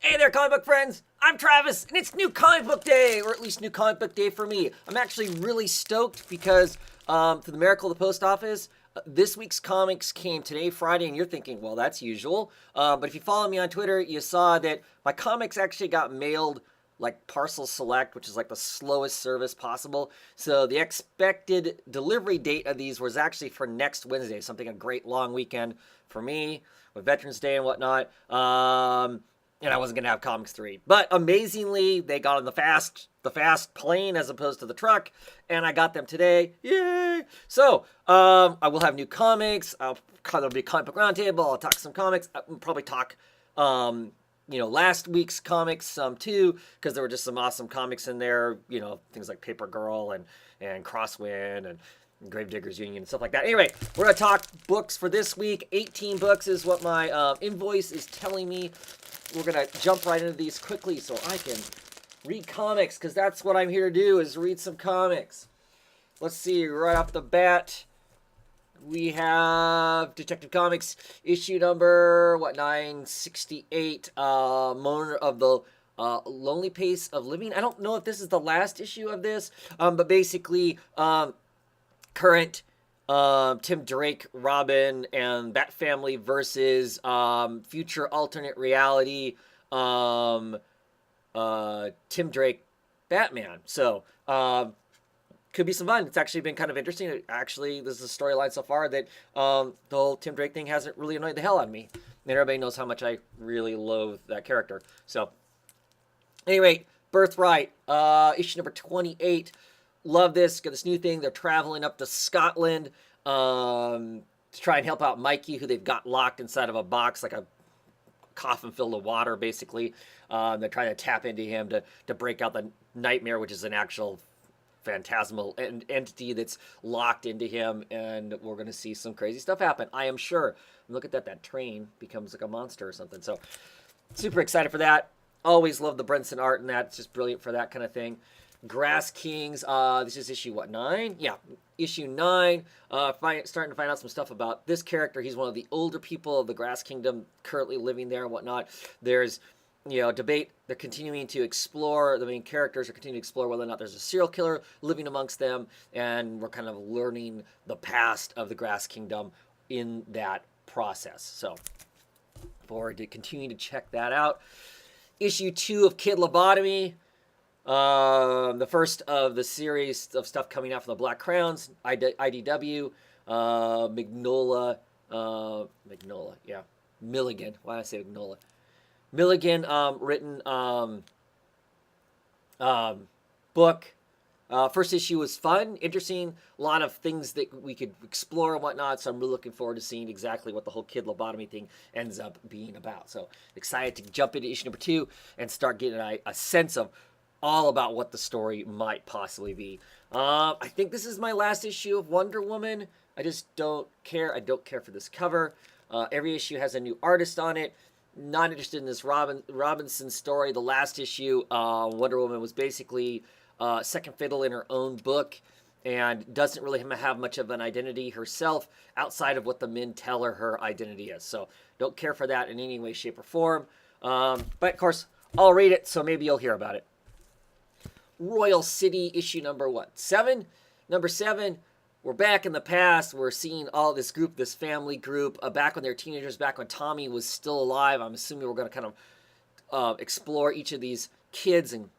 Hey there, comic book friends! I'm Travis, and it's New Comic Book Day, or at least New Comic Book Day for me. I'm actually really stoked because, for the miracle of the post office, this week's comics came today, Friday, and you're thinking, well, that's usual. But if you follow me on Twitter, you saw that my comics actually got mailed like parcel select, which is like the slowest service possible. So the expected delivery date of these was actually for next Wednesday, something a great long weekend for me with Veterans Day and whatnot. And I wasn't gonna have Comics 3. But amazingly, they got on the fast plane as opposed to the truck, and I got them today. Yay! So, I will have new comics. There'll be a comic book roundtable. I'll talk some comics. I'll probably talk, last week's comics some too, because there were just some awesome comics in there. You know, things like Paper Girl and Crosswind and Gravediggers Union and stuff like that. Anyway, we're going to talk books for this week. 18 books is what my invoice is telling me. We're going to jump right into these quickly so I can read comics, because that's what I'm here to do, is read some comics. Let's see, right off the bat, we have Detective Comics issue number, 968, Mourner of the Lonely Pace of Living. I don't know if this is the last issue of this, but basically, current Tim Drake, Robin, and Bat Family versus future alternate reality Tim Drake, Batman. So could be some fun. It's actually been kind of interesting. Actually, this is a storyline so far that the whole Tim Drake thing hasn't really annoyed the hell out of me. And everybody knows how much I really loathe that character. So anyway, Birthright, issue number 28. Love this. Got this new thing. They're traveling up to Scotland to try and help out Mikey, who they've got locked inside of a box, like a coffin filled with water, basically. They're trying to tap into him to break out the nightmare, which is an actual phantasmal entity that's locked into him, and we're going to see some crazy stuff happen, I am sure. Look at that. That train becomes like a monster or something. So super excited for that. Always love the Brenson art and that. It's just brilliant for that kind of thing. Grass Kings, this is issue, 9? Yeah, issue 9. Starting to find out some stuff about this character. He's one of the older people of the Grass Kingdom currently living there and whatnot. There's, debate. They're continuing to explore, the main characters are continuing to explore whether or not there's a serial killer living amongst them, and we're kind of learning the past of the Grass Kingdom in that process. So, forward to continuing to check that out. Issue 2 of Kid Lobotomy. The first of the series of stuff coming out from the Black Crowns, IDW, Magnola, yeah, Milligan. Why did I say Magnola? Milligan, written book. First issue was fun, interesting, a lot of things that we could explore and whatnot, so I'm really looking forward to seeing exactly what the whole Kid Lobotomy thing ends up being about. So excited to jump into issue number 2 and start getting a sense of all about what the story might possibly be. I think this is my last issue of Wonder Woman. I just don't care. I don't care for this cover. Every issue has a new artist on it. Not interested in this Robinson story. The last issue, Wonder Woman was basically second fiddle in her own book and doesn't really have much of an identity herself outside of what the men tell her identity is. So don't care for that in any way, shape, or form. But of course, I'll read it, so maybe you'll hear about it. Royal City, issue number 7? Number 7, we're back in the past. We're seeing all this group, this family group, back when they're teenagers, back when Tommy was still alive. I'm assuming we're going to kind of explore each of these kids and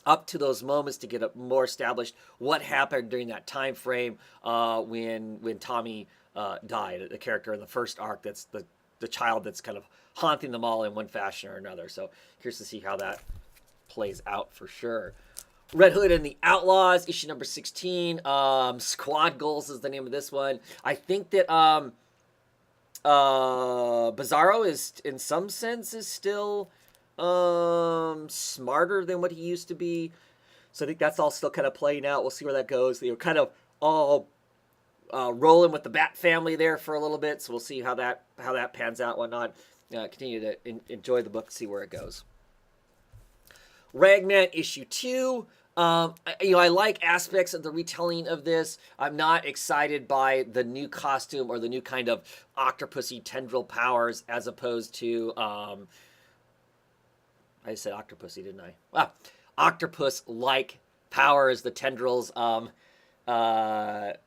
up to those moments to get a more established what happened during that time frame when Tommy died, the character in the first arc that's the child that's kind of haunting them all in one fashion or another. So here's to see how that plays out for sure. Red Hood and the Outlaws, issue number 16. Squad Goals is the name of this one. I think that Bizarro is, in some sense, is still smarter than what he used to be. So I think that's all still kind of playing out. We'll see where that goes. They were kind of all rolling with the Bat family there for a little bit. So we'll see how that pans out and whatnot. Continue to enjoy the book, see where it goes. Ragman issue 2. I like aspects of the retelling of this. I'm not excited by the new costume or the new kind of octopusy tendril powers as opposed to I said octopussy, didn't I? Ah, octopus-like powers, the tendrils. I'm not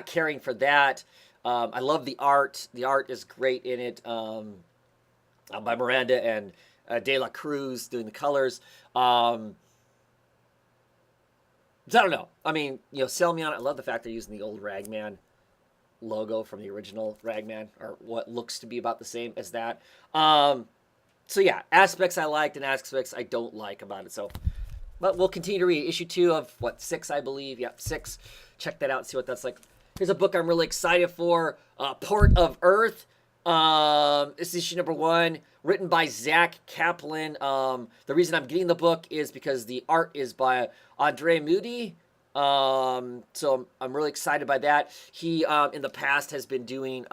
caring for that. I love the art. The art is great in it. By Miranda and De La Cruz doing the colors. So I don't know. I mean, sell me on it. I love the fact they're using the old Ragman logo from the original Ragman, or what looks to be about the same as that. So yeah, aspects I liked and aspects I don't like about it. So, but we'll continue to read issue 2 of 6, I believe. Yep, 6. Check that out. See what that's like. Here's a book I'm really excited for. Port of Earth. This is issue number 1, written by Zach Kaplan. The reason I'm getting the book is because the art is by Andre Moody. So I'm really excited by that. He, in the past, has been doing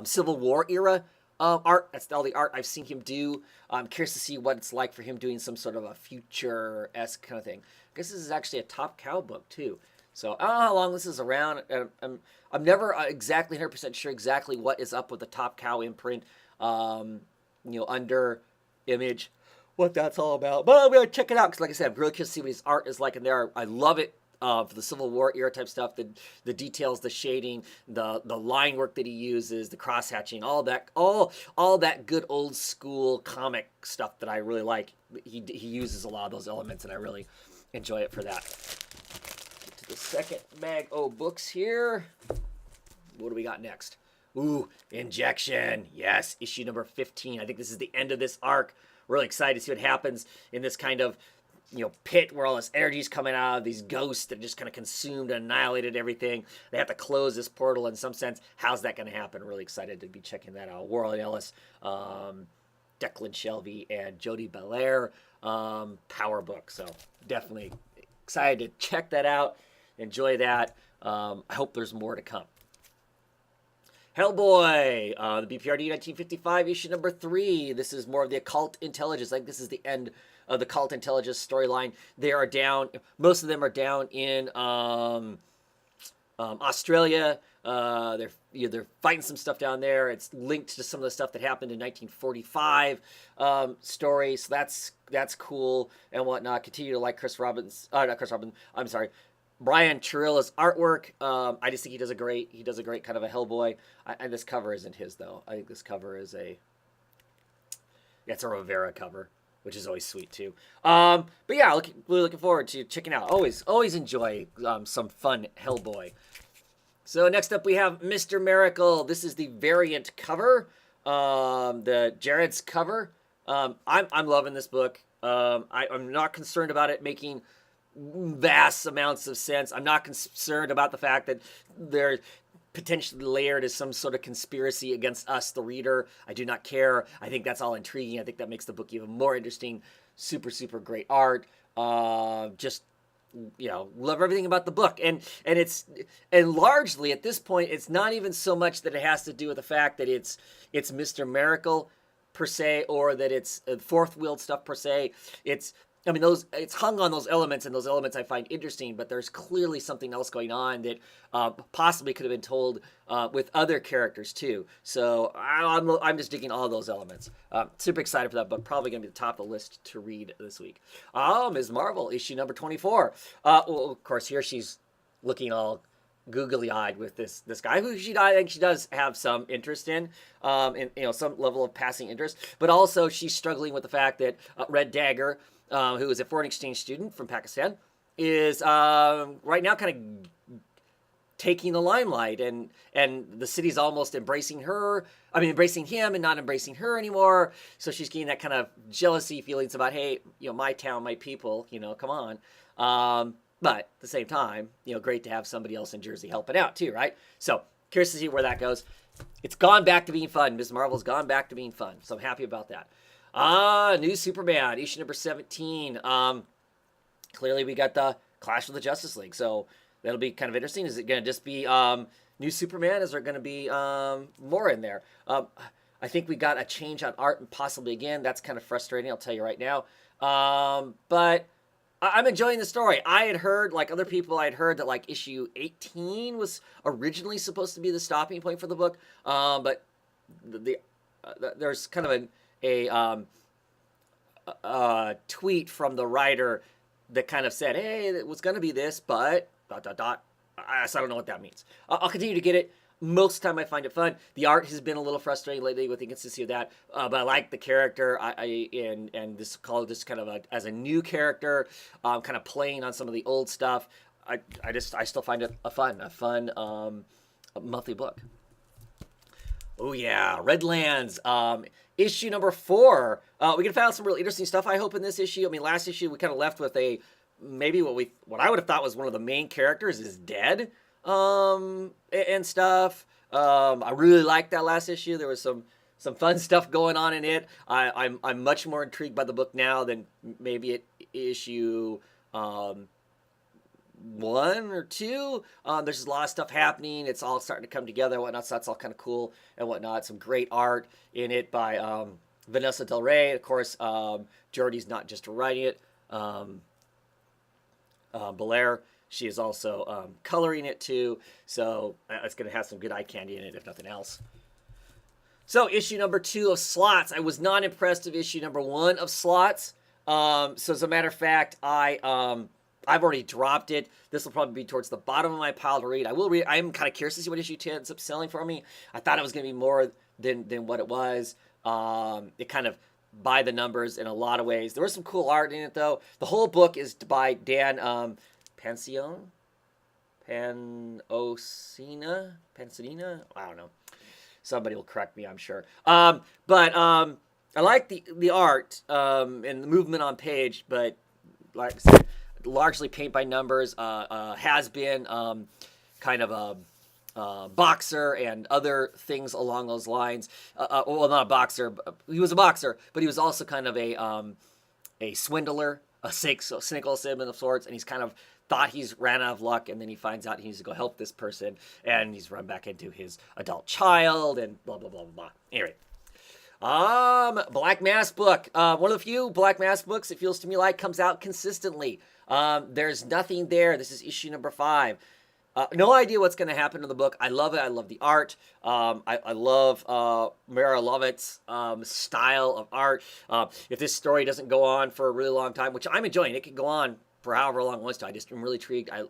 Civil War era art. That's all the art I've seen him do. I'm curious to see what it's like for him doing some sort of a future-esque kind of thing. I guess this is actually a Top Cow book, too. So I don't know how long this is around. I'm never exactly 100% sure exactly what is up with the Top Cow imprint, under Image, what that's all about. But I'm going to check it out because, like I said, I'm really curious to see what his art is like in there. I love it for the Civil War era type stuff, the details, the shading, the line work that he uses, the cross hatching, all that good old school comic stuff that I really like. He uses a lot of those elements, and I really enjoy it for that. The second bag of books here. What do we got next? Ooh, Injection. Yes, issue number 15. I think this is the end of this arc. Really excited to see what happens in this kind of, pit where all this energy is coming out of these ghosts that just kind of consumed and annihilated everything. They have to close this portal in some sense. How's that going to happen? Really excited to be checking that out. Warren Ellis, Declan Shelby, and Jody Belair power book. So definitely excited to check that out. Enjoy that. I hope there's more to come. Hellboy, the BPRD 1955, issue number 3. This is more of the occult intelligence. I think this is the end of the occult intelligence storyline. They are down, most of them are down in Australia. They're fighting some stuff down there. It's linked to some of the stuff that happened in 1945 story. So that's cool and whatnot. Continue to like Brian Chirilla's artwork. I just think he does a great kind of a Hellboy. And this cover isn't his though. I think this cover is it's a Rivera cover, which is always sweet too. But yeah, really looking forward to checking out. Always enjoy some fun Hellboy. So next up we have Mr. Miracle. This is the variant cover, the Jared's cover. I'm loving this book. I'm not concerned about it making vast amounts of sense. I'm not concerned about the fact that they're potentially layered as some sort of conspiracy against us, the reader. I do not care. I think that's all intriguing. I think that makes the book even more interesting. Super, super great art. Just, love everything about the book. And largely at this point, it's not even so much that it has to do with the fact that it's Mr. Miracle per se, or that it's fourth wheeled stuff per se. It's hung on those elements, and those elements I find interesting, but there's clearly something else going on that possibly could have been told with other characters too. So I'm just digging all those elements. Super excited for that book. Probably going to be the top of the list to read this week. Ms. Marvel, issue number 24. Well, of course, here she's looking all googly-eyed with this guy who I think she does have some interest in some level of passing interest, but also she's struggling with the fact that Red Dagger, who is a foreign exchange student from Pakistan, is right now kind of taking the limelight, and the city's almost embracing him and not embracing her anymore. So she's getting that kind of jealousy feelings about, hey, my town, my people, come on. But at the same time, great to have somebody else in Jersey helping out too, right? So curious to see where that goes. It's gone back to being fun. Ms. Marvel's gone back to being fun. So I'm happy about that. New Superman, issue number 17. Clearly we got the Clash of the Justice League, so that'll be kind of interesting. Is it going to just be New Superman? Is there going to be more in there? I think we got a change on art, and possibly again. That's kind of frustrating, I'll tell you right now. But I'm enjoying the story. I had heard, like other people, that like issue 18 was originally supposed to be the stopping point for the book. But there's kind of tweet from the writer that kind of said, hey, it was going to be this, but dot, dot, dot. So I don't know what that means. I'll continue to get it. Most of the time I find it fun. The art has been a little frustrating lately with the inconsistency of that, but I like the character. And this call this kind of as a new character, kind of playing on some of the old stuff. I still find it a fun monthly book. Oh yeah, Redlands, issue number 4. We can find some really interesting stuff, I hope, in this issue. I mean, last issue we kind of left with maybe what I would have thought was one of the main characters is dead, and stuff. I really liked that last issue. There was some fun stuff going on in it. I'm much more intrigued by the book now than maybe at issue 1 or 2. There's just a lot of stuff happening. It's all starting to come together and whatnot, so that's all kind of cool and whatnot. Some great art in it by Vanessa Del Rey. Of course, Jordy's not just writing it. Belair, she is also coloring it too, so it's going to have some good eye candy in it, if nothing else. So, issue number 2 of Slots. I was not impressed with issue number 1 of Slots. So, as a matter of fact, I've already dropped it. This will probably be towards the bottom of my pile to read. I will read. I'm kind of curious to see what issue 10 ends up selling for me. I thought it was going to be more than what it was. It kind of by the numbers in a lot of ways. There was some cool art in it, though. The whole book is by Dan Pansadina? I don't know. Somebody will correct me, I'm sure. But I like the art and the movement on page, but like I said, largely paint by numbers. Has been kind of a boxer and other things along those lines. Well, not a boxer. He was a boxer, but he was also kind of a swindler, a cynical salesman of sorts, and he's kind of thought he's ran out of luck, and then he finds out he needs to go help this person, and he's run back into his adult child, and blah, blah, blah, blah, blah. Anyway. Black Mass book. One of the few Black Mass books, it feels to me like, comes out consistently. There's nothing there. This is issue number 5. No idea what's going to happen in the book. I love it. I love the art. I love Mara Lovett's style of art. If this story doesn't go on for a really long time, which I'm enjoying, it could go on for however long it wants to. I just am really intrigued. I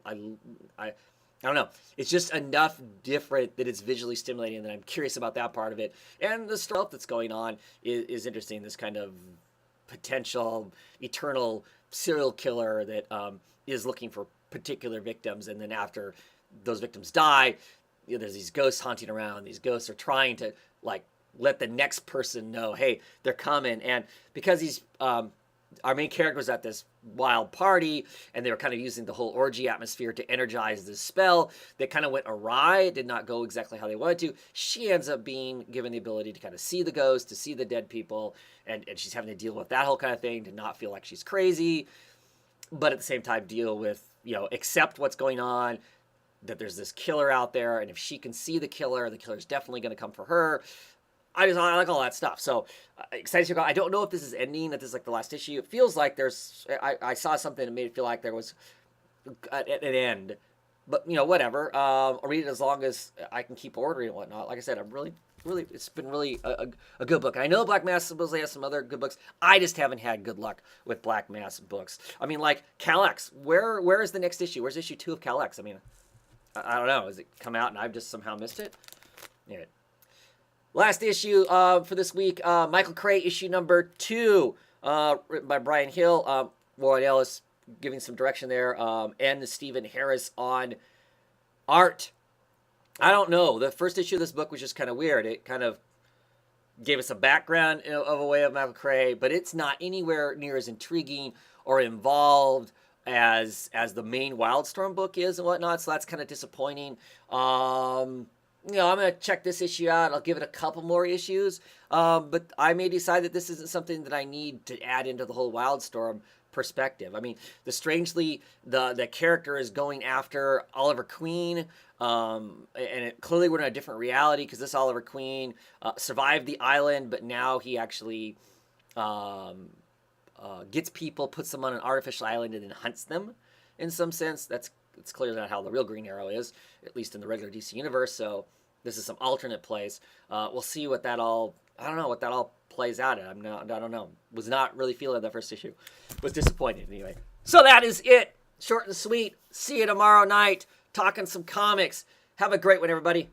don't know. It's just enough different that it's visually stimulating, and that I'm curious about that part of it. And the story that's going on is interesting. This kind of potential eternal serial killer that is looking for particular victims, and then after those victims die, there's these ghosts haunting around. These ghosts are trying to let the next person know, hey, they're coming. And because he's our main character was at this wild party, and they were kind of using the whole orgy atmosphere to energize this spell that kind of went awry. It did not go exactly how they wanted to. She ends up being given the ability to kind of see the ghosts, to see the dead people, and she's having to deal with that whole kind of thing, to not feel like she's crazy, but at the same time deal with, accept what's going on, that there's this killer out there, and if she can see the killer's definitely going to come for her. I like all that stuff. So excited to go. I don't know if this is ending, if this is like the last issue. It feels like I saw something that made it feel like there was an end. But, whatever. I'll read it as long as I can keep ordering and whatnot. Like I said, I'm really, it's been really a good book. And I know Black Mass supposedly has some other good books. I just haven't had good luck with Black Mass books. I mean, like Cal-X. Where is the next issue? Where's issue 2 of Cal-X? I mean, I don't know. Has it come out and I've just somehow missed it? Anyway. Last issue for this week, Michael Cray, issue number 2, written by Brian Hill, Warren Ellis giving some direction there, and Stephen Harris on art. I don't know. The first issue of this book was just kind of weird. It kind of gave us a background of a way of Michael Cray, but it's not anywhere near as intriguing or involved as the main Wildstorm book is and whatnot, so that's kind of disappointing. I'm going to check this issue out. I'll give it a couple more issues. But I may decide that this isn't something that I need to add into the whole Wildstorm perspective. I mean, the character is going after Oliver Queen. And clearly we're in a different reality because this Oliver Queen survived the island, but now he actually gets people, puts them on an artificial island, and then hunts them in some sense. It's clearly not how the real Green Arrow is, at least in the regular DC universe. So, this is some alternate plays. We'll see what that all. I don't know what that all plays out at. I don't know. Was not really feeling the first issue. Was disappointed anyway. So that is it. Short and sweet. See you tomorrow night. Talking some comics. Have a great one, everybody.